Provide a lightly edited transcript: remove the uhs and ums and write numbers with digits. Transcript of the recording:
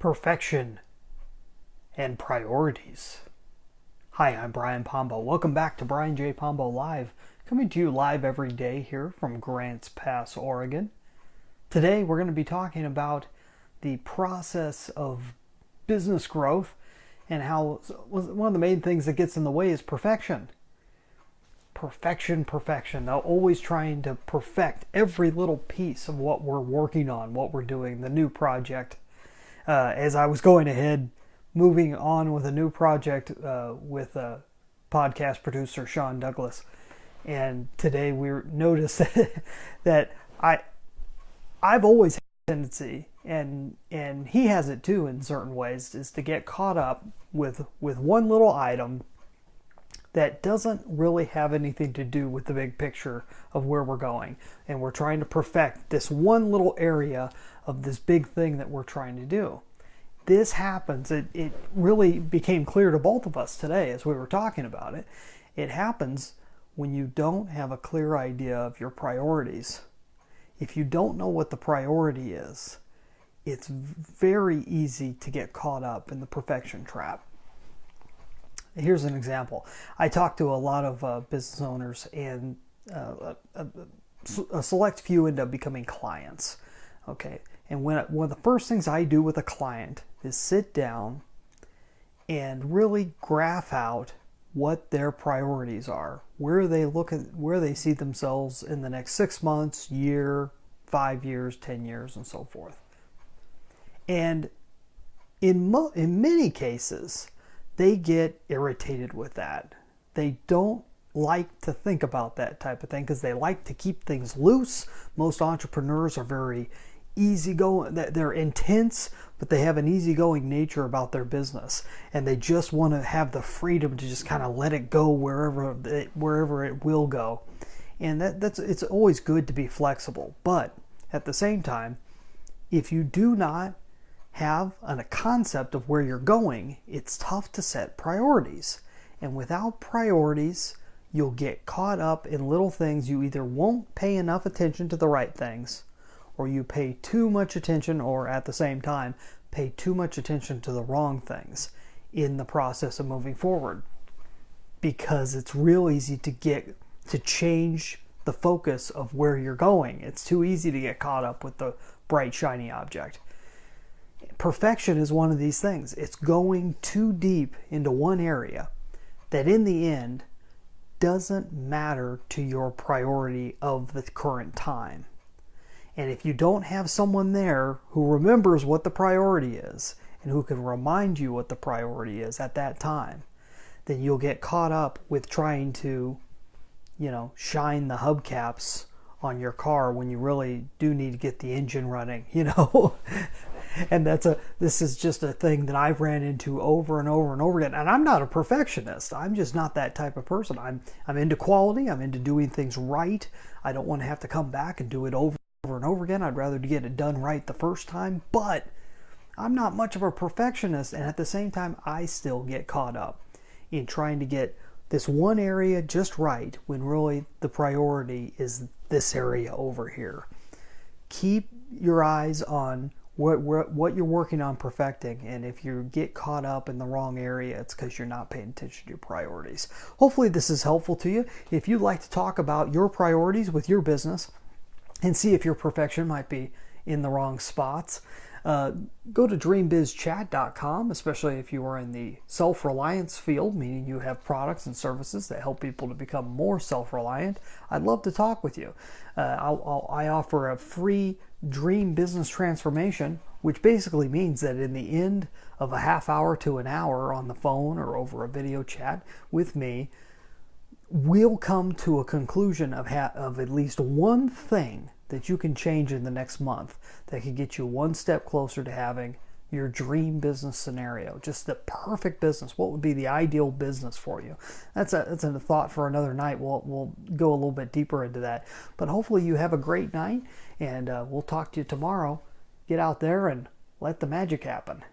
perfection, and priorities. Hi, I'm Brian Pombo. Welcome back to Brian J. Pombo Live, coming to you live every day here from Grants Pass, Oregon. Today we're going to be talking about the process of business growth and how one of the main things that gets in the way is perfection. Perfection. They're always trying to perfect every little piece of what we're working on, what we're doing, the new project. As I was going ahead, moving on with a new project with podcast producer Sean Douglas, and today we noticed that I've always had a tendency, and he has it too in certain ways, is to get caught up with one little item that doesn't really have anything to do with the big picture of where we're going. And we're trying to perfect this one little area of this big thing that we're trying to do. This happens, it really became clear to both of us today as we were talking about it. It happens when you don't have a clear idea of your priorities. If you don't know what the priority is, it's very easy to get caught up in the perfection trap. Here's an example. I talk to a lot of business owners, and a select few end up becoming clients. Okay, and one of the first things I do with a client is sit down and really graph out what their priorities are, where they see themselves in the next 6 months, year, 5 years, 10 years, and so forth. And in many cases, they get irritated with that. They don't like to think about that type of thing because they like to keep things loose. Most entrepreneurs are very easygoing. They're intense, but they have an easygoing nature about their business, and they just want to have the freedom to just kind of let it go wherever it will go. And it's always good to be flexible, but at the same time, if you do not have a concept of where you're going, it's tough to set priorities. And without priorities, you'll get caught up in little things. You either won't pay enough attention to the right things, or you pay too much attention, or at the same time, pay too much attention to the wrong things in the process of moving forward. Because it's real easy to change the focus of where you're going. It's too easy to get caught up with the bright, shiny object. Perfection is one of these things. It's going too deep into one area that in the end doesn't matter to your priority of the current time. And if you don't have someone there who remembers what the priority is and who can remind you what the priority is at that time, then you'll get caught up with trying to, shine the hubcaps on your car when you really do need to get the engine running, And this is just a thing that I've ran into over and over and over again. And I'm not a perfectionist. I'm just not that type of person. I'm into quality. I'm into doing things right. I don't want to have to come back and do it over and over again. I'd rather get it done right the first time. But I'm not much of a perfectionist. And at the same time, I still get caught up in trying to get this one area just right when really the priority is this area over here. Keep your eyes on what you're working on perfecting, and if you get caught up in the wrong area, it's because you're not paying attention to your priorities. Hopefully this is helpful to you. If you'd like to talk about your priorities with your business and see if your perfection might be in the wrong spots, go to dreambizchat.com, especially if you are in the self-reliance field, meaning you have products and services that help people to become more self-reliant. I'd love to talk with you. I offer a free Dream Business Transformation, which basically means that in the end of a half hour to an hour on the phone or over a video chat with me, we'll come to a conclusion of at least one thing that you can change in the next month that can get you one step closer to having your dream business scenario, just the perfect business. What would be the ideal business for you? That's a thought for another night. We'll go a little bit deeper into that. But hopefully you have a great night, and we'll talk to you tomorrow. Get out there and let the magic happen.